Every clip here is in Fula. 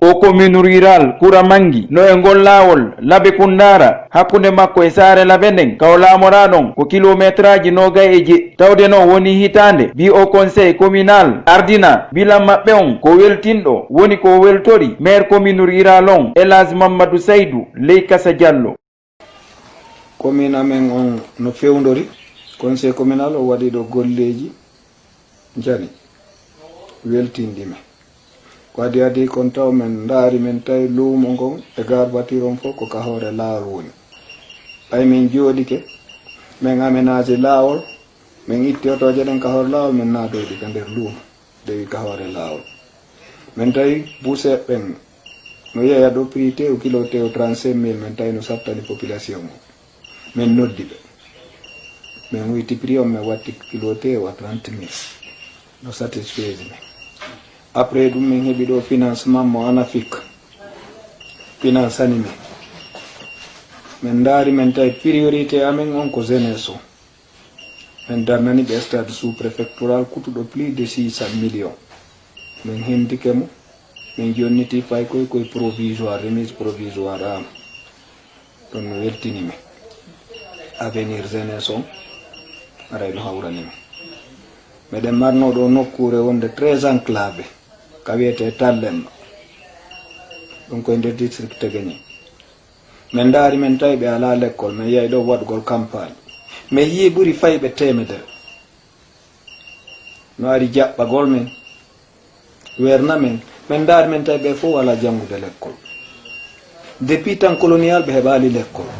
o commune rural Kuramangi no e ngol lawol Labe Kundara hakkunde makko e saare Labe nden kaw laamora ɗon ko kilométre aji nogay e je tawde no woni hitande bi o conseil communal ardina bilan maɓɓe on ko weltinɗo woni ko weltori maire commune rural on Elhadji Mamadou Saydou Ley Kassa Diallo. Commune amen on no fewndori conseil communal o waɗi ɗo golleji jani weltinɗime ko adi kon taw men ndaari men tawi luumo ngon e garbatir on fof ko ka hoore laawol woni ɓay min jooɗike min aménagé laawol min itti otoje ɗen ka hoore laawol min naadoyɗi ka nder luumo dewi ka hoore laawol min tawi buuse ɓen no yeeya ɗo prix tew kilo tew 35 000 min tawi no sattani population o min noddi ɓe min witti prix on min watti kilo tew a 30 000 no satisfaise min après ɗum min heɓi ɗo financement mo ANAFIC finance ani min ndaari min tawi priorité amen on ko jeunesse o min darnani ɓe stade sous préfectoral kutuɗo plus de 600 millions min hendike mo min jonniti fay koye provisoire remise provisoire am ɗon no weltinimi avenir jeunesse on aray no hawranimi meɗen marno ɗo nokkure wonde très enclavé ka wiyete Tallemma ɗum koye nder district Teguéñi min ndaari min tawi ɓe ala l'école min yeeyi ɗo waɗgol campagne min yii ɓuri fayɓe temedere no ari jaɓɓagol min werna min ndaari min tawi ɓe fof wala janngude l'école depuis tan colonial ɓe heɓali l'école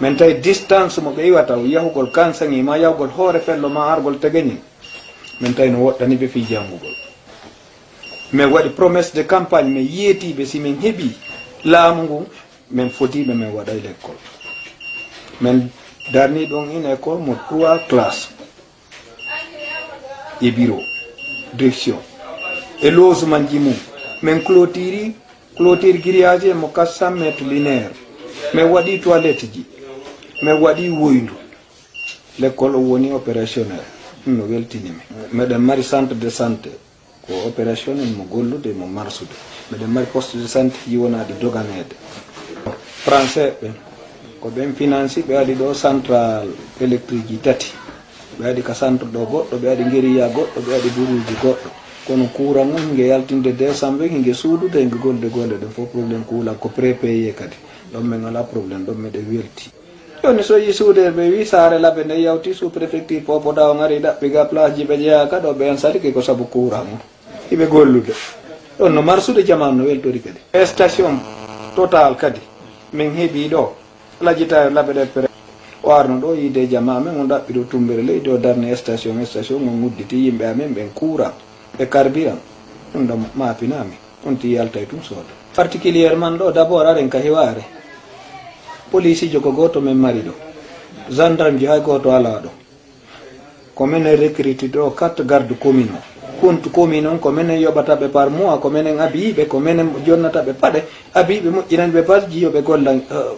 min tawi distance mo ɓe iwata yahugol Kansangi ma yahugol hoore fello ma argol Teguéñi min tawi no woɗɗani ɓe fi janngugol min waɗi promesse de campagne min yeetiɓe si min heeɓi laamu ngu min fotiɓe min waɗay l'école min darni ɗon une école mo 3 classe e bureau direction e logement ji mum min clôture grillage mo 400 métres linéaire min waɗi toilette ji min waɗi woyndu l'école o woni opérationnel ɗum no weltinimi meɗen mari centre de santé ko opérationnel mo gollude mo marsude meɗen mari poste de santé ji wonaɗi doganede français ɓen ko ɓen finance ɓe waɗi ɗo central électrique ji tati ɓe waɗi ka centre ɗo goɗɗo ɓe waɗi guériya goɗɗo ɓe waɗi buruji goɗɗo kono courant on hingue yaltinde décembre hingue suudude hingue golde golde ɗen fof probléme kuulan ko prépayé kadi ɗon min ala probléme ɗon miɗe welti joni so yi suude ɓe wi saare Labe nde yawti sous préfecture popoda o ngari ɗaɓɓi ga place ji ɓe jeeyaka ɗo ɓe en sadiki ko saabu courant on hiɓe gollude ɗon no marsude jamanu no weltori kadi station total kadi min heeɓi ɗo lajjita Labe ɗe pré o arno ɗo yiide jama men on ɗaɓɓi ɗo tumbere leydi o darne station on udditi yimɓe amen ɓen courant e carburant ɗum ɗo mapinami on ti yaltay tum sooda particulièrement ɗo d' abord aren ka hiware police jo ko goto men mari ɗo gendarme ji hay goto ala ɗo ko minen recruti ɗo 4 garde commune o compte commune on ko minen yoɓataɓe par mois ko minen abiyiɓe ko minen jonnataɓe paɗe abiyiɓe moƴƴinaniɓe pas jiyoɓe golla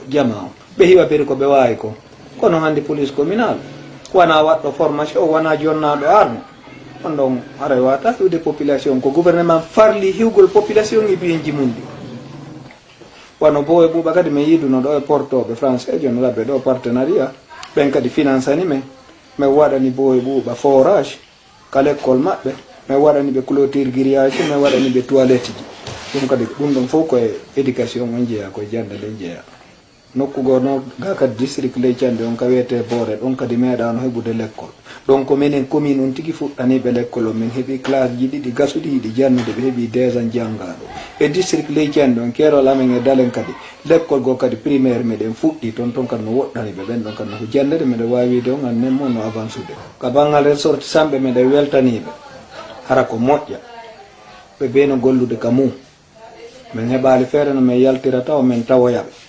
jama o ɓe hiwa beri ko ɓe wawi ko kono hande police communal wona waɗɗo formation o wona jonnaɗo arno on ɗon haray wata hiwde population ko gouvernement farli hiwgol population e biyenji mum ɗi wano bo e ɓuuɓa kadi min yiduno ɗo e portoɓe français jo no Labe ɗo partenariat ɓen kadi financani min waɗani bo e ɓuuɓa forage ka l'école maɓɓe min waɗani ɓe clôture grillage min waɗani ɓe toilette ji ɗum kadi ɗum ɗon fof koye éducation on jeeya koye jande nde jeeya nokkugo no ga kadi district Ley Thiandé on ka wiyete Boore ɗon kadi meeɗano heɓude l'école ɗon ko minen commune on tigui fuɗɗaniɓe l'école o min heeɓi classe ji ɗiɗi gasuɗi yiɗi jannude ɓe heeɓi 2 ans jangaɗo e district Ley Thiandé on keerol amen e Dalen kadi l'école go kadi primaire meɗen fuɗɗi toon kadi no woɗɗaniɓe ɓen ɗon kadi no ko jallede meɗen wawi wide on annen mo no avance ude ka banggal ressortisanɓe meɗen weltaniɓe hara ko moƴƴa ɓe ɓe no gollude ka mum min heɓali feere no min yaltira taw min tawoyaɓe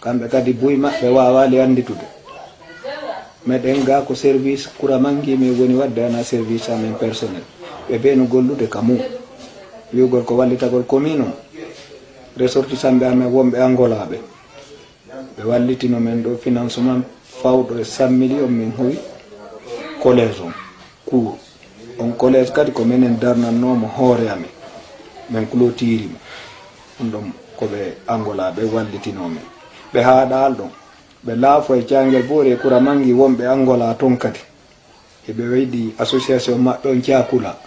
kamɓe kadi buy maɓɓe wawali anditude meɗen ga ko service Kuramangi min woni wadde ana service amen personnel ɓe ɓe no gollude ka mum wiugol ko wallitagol commune o ressortisanɓe amen wonɓe angolaɓe ɓe wallitino men ɗo financement fawɗo e 100 millions min hoyi collège on cour on collège kadi ko minen darnannomo hoore amen men clôturima ɗum ko ɓe Angola ɓe wallitino men ɓe haaɗal ɗon ɓe laafo e cangel boore kura mangi wonɓe Angola ton kadi eɓe waydi association maɓɓe on cakula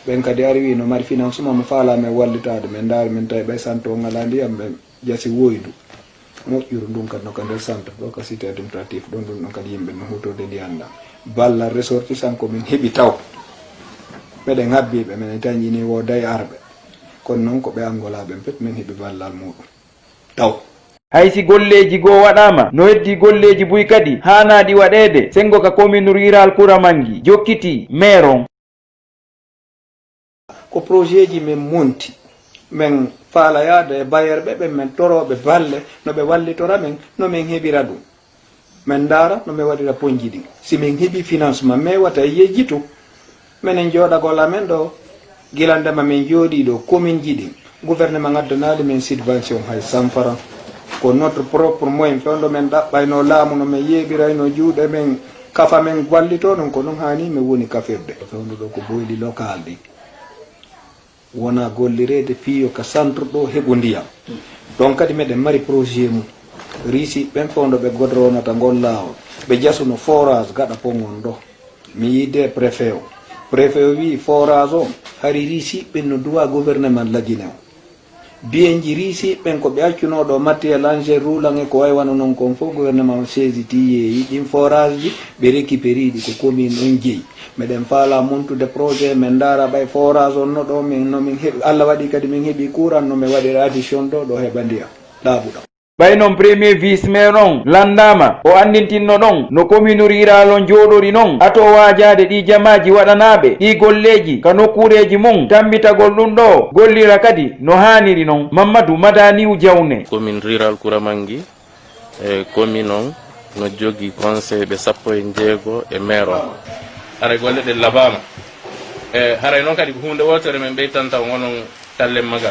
ɓen kadi ari wi no mari financement mo faala men wallitade men ndaari men tawi ɓay centre o ngala ndiyam ɓe jasi woydu moƴƴuru ndun kadi noka nder centre ɗo ka cité administratif ɗon ɗum ɗon kadi yimɓe no hutorde ndiyam ɗam balla ressortissant komin heeɓi taw meɗen habbiɓe minen tañƴini wo day arɓe kono noon ko ɓe Angola ɓen pet min heeɓi ballal muɗum taw haysi golleji goo waɗama no heddi golleji buy kadi hanaɗi waɗede sengo ka commune rural Kouramangui jokkiti maire on ko projet ji men monti men faalayade e bayerɓe ɓen men toroɓe balle no ɓe wallitora men no min heɓira ɗum min daara no min waɗira ponji ɗin si min heeɓi financement mais wata yejjitu minen jooɗagol amen ɗo gilandema min jooɗi ɗo commune ji ɗin gouvernement addanali min subvention hay 100 francs ko notre propre moyen fewndo men ɗaɓɓayno laamu no min yeeɓirayno juuɗe men kafa men wallito ɗon ko ɗum hani min woni kafirde fewndo ɗo ko boyli local ɗin wona gollirede fiyo ka centre ɗo heɓo ndiyam donc kadi meɗen mari projet mum riisi ɓen fewndo ɓe godronata ngol laawol ɓe jasuno forage gaɗa pongon ɗo mi yidde préfet o préfet o wi forage o hari riisi ɓen no duwa gouvernement lagine o biyenji riisi ɓen ko ɓe accunoɗo matériel engin roulant e ko way wano noon kon fof gouvernement o saisiti yeeyi ɗin forage ji ɓe récupéri ɗi ko commune on jeeyi meɗen faala montude projet min daara ɓay forage on no ɗo min nomin heeɓi Allah waɗi kadi min heeɓi courant no min waɗira addition ɗo ɗo heɓa ndiyam laaɓuɗam ɓay noon premier vice maire on landama o andintinno ɗon no commune rural on jooɗori noon ato wajade ɗi jamaji waɗanaɓe ɗi golleji ka nokkureji mum tambitagol ɗum ɗo gollira kadi no haniri noon Mamadou Madaniou Diawne commune rural Kouramangui e commune on no jogui conseil ɓe 16 e maire on haray golle ɗe labama e haray noon kadi ko hunde wotere men ɓeytanta onon tallen maga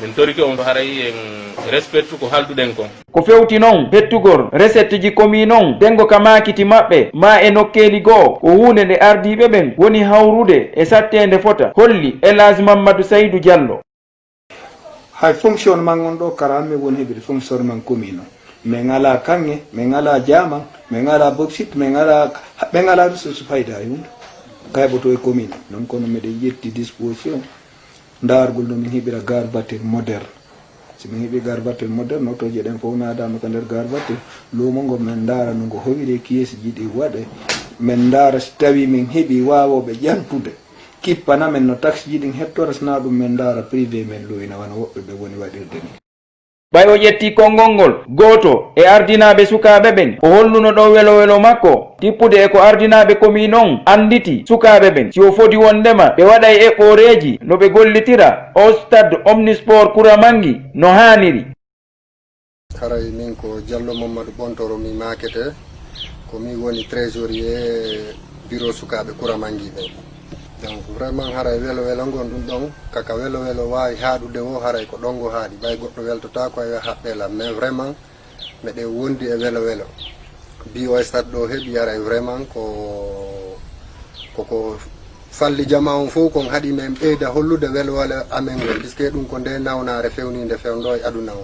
min toriki on haray en respecte ko halduɗen kon ko fewti noon hettugol recette ji commune on tengo ka makiti maɓɓe ma e nokkeli goo ko hunde nde ardiɓe ɓen woni hawrude e sattede fota holli Elhadji Mamadou Saydou Diallo hay fonctionnement on ɗo karanmi woni heɓide fonctionnement commune o min ala kanŋe min ala jaman min ala bauxite min ala ɓen ala ressource fayda e hunde kayɓoto e commune donc kono miɗen ƴetti disposition dargol no min heɓira gare voiture moderne si min heeɓi gare voiture moderne otoji ɗen fof nadama ko nder gare voiture lumo ngo min daara no ngo howiri kiyesi jiɗi waɗe min daara so tawi min heeɓi wawoɓe ƴantude kippana men no taxe ji ɗin hettora sina ɗum min daara privé men loyna wana woɓɓe ɓe woni waɗirde ni ɓay o ƴetti konngol ngol gooto e ardinaɓe sukaaɓe ɓen o holluno ɗo welo welo makko tippude e ko ardinaɓe commune on anditi sukaaɓe ɓen si o foti wondema ɓe waɗay eɓɓoreji no ɓe gollitira o stade omnisport Kouramangui no haniri haray min ko Diallo Mamadou Ɓontoro mi makete ko mi woni trésorier bureau sukaaɓe Kouramangui ɓen donc vraiment haray welo welo gon ɗum ɗon kaka welo welo wawi haɗude o haray ko ɗongo haaɗi ɓay goɗɗo weltota ko awi haɓɓelam mais vraiment meɗen wondi e welo welo bi o stade ɗo heeɓi haray vraiment koko falli jama on fof kon haɗi men ɓeyda hollude welo welo amen ngol puisque ɗum ko nde nawnare fewnide fewdo e aduna o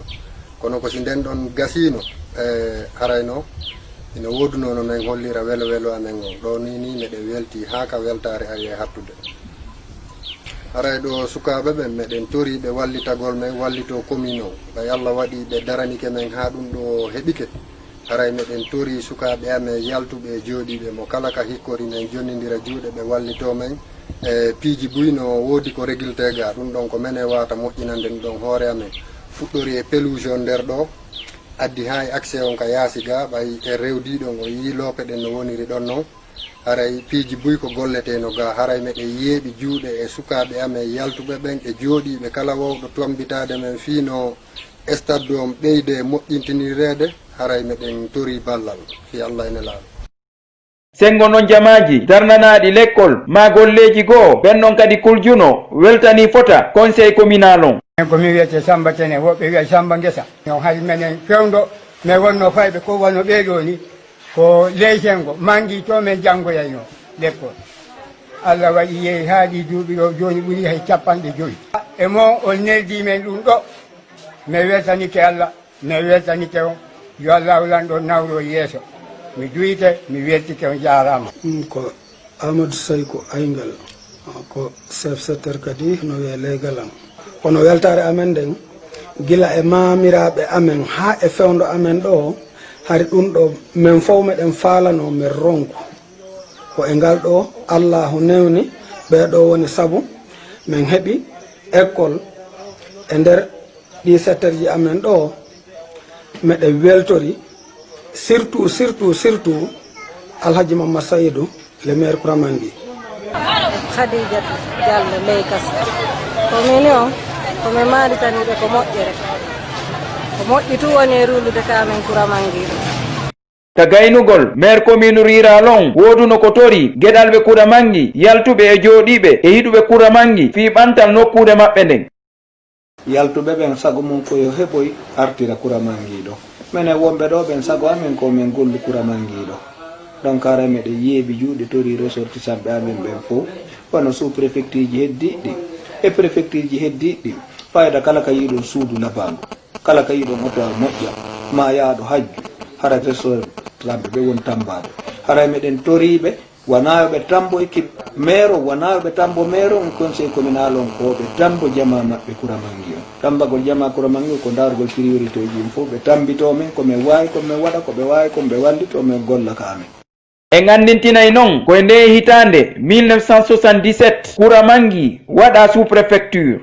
kono ko si nden ɗon gasino harayno ina woduno no men hollira welo welo amen on ɗo ni meɗen welti ha ka weltare awi e hattude haray ɗo sukaɓe ɓen meɗen tori ɓe wallitagol men wallito commune o ɓay Allah waɗi ɓe daranike men ha ɗum ɗo heɓike haray meɗen tori sukaɓe amen yaltuɓe jooɗiɓe mo kala ka hikkori men jonnidira juuɗe ɓe wallito men e piiji buyno woodi ko régulte ga ɗum ɗon ko mene wata moƴƴinande ɗum ɗon hoore amen fuɗɗori e pelouse o nder ɗo addi ha e accès on ka yaasi ga ɓay e rewdiɗon o yi loope ɗen no woniri ɗon noon haray piiji buy ko golleteno ga haray meɗen yeeɓi juuɗe e sukaɓe amen yaltuɓe ɓen e jooɗiɓe kala wowɗo tombitade men fiino stade on ɓeyde moƴƴintinirede haray meɗen tori ballal fi Allah ene laaɓi sengo noon jamaji darnanaɗi l'école ma golleji goo ɓen noon kadi kuljuno weltani fota conseil communal on ko mi wiyete Samba Tene woɓɓe wiya Samba Ngesa no hay menen fewdo mais wonno fayɓe ko wonno ɓeeɗo ni ko leytengo mangi to men janggoyayno l'école Allah waɗi yeehi haaɗi duuɓi ɗo joni ɓuuri hay 50 joyi e mo on neldi men ɗum ɗo mi weltanike Allah mi weltanike on yo Allah ulan ɗo nawro yeeso mi duyite mi weltike on jarama ko Amadou Sayko Ayngal ko chef secteur kadi no wiye leygalan kono weltare amen nden gila e mamiraɓe amen ha e fewdo amen ɗo hari ɗum ɗo min fof meɗen falano min ronku ko e ngal ɗo Allahu newni ɓeɗo woni saabu min heeɓi école e nder ɗi secteur ji amen ɗo meɗen weltori surtout Alhaji Mamma Saydou le maire Kouramangui Khadija Diallo Leykas komini on komi maɗitaniɓe ko moƴƴere ko moƴƴi tu woni e rulude kamen Kouramangui ka gaynugol maire commune riralon woduno ko tori gueɗal ɓe Kouramangui yaltuɓe e jooɗiɓe e yiɗuɓe Kouramangui fi ɓantal nokkude maɓɓe nden yaltuɓe ɓen sago mum koyo heɓoy artira Kouramangui ɗo minen wonɓe ɗo ɓen sago amen ko min gollu Kouramangui ɗo donc ara meɗen yeeɓi juuɗe tori ressortissant ɓe amen ɓen fof wono sous préfecture ji heddiɗɗi e préfecture ji heddiɗɗi fayda kala ka yiɗon suudu labango kala ka yiɗon oto moƴƴa ma yaaɗo hajju hara ressortissant ɓe won tambade hara meɗen toriɓe wanayoɓe tambo équipe maire o wanayoɓe tambo maire on conseil communal on ko ɓe tambo jama maɓɓe Kouramangui on tambagol jama Kouramangui ko dargol priorité ji fof ɓe tambito min komin wawi komin waɗa koɓe wawi koɓe wallito min golla ka amen e gandintinay noon koye nde hitande 1977 Kouramangui waɗa sous préfecture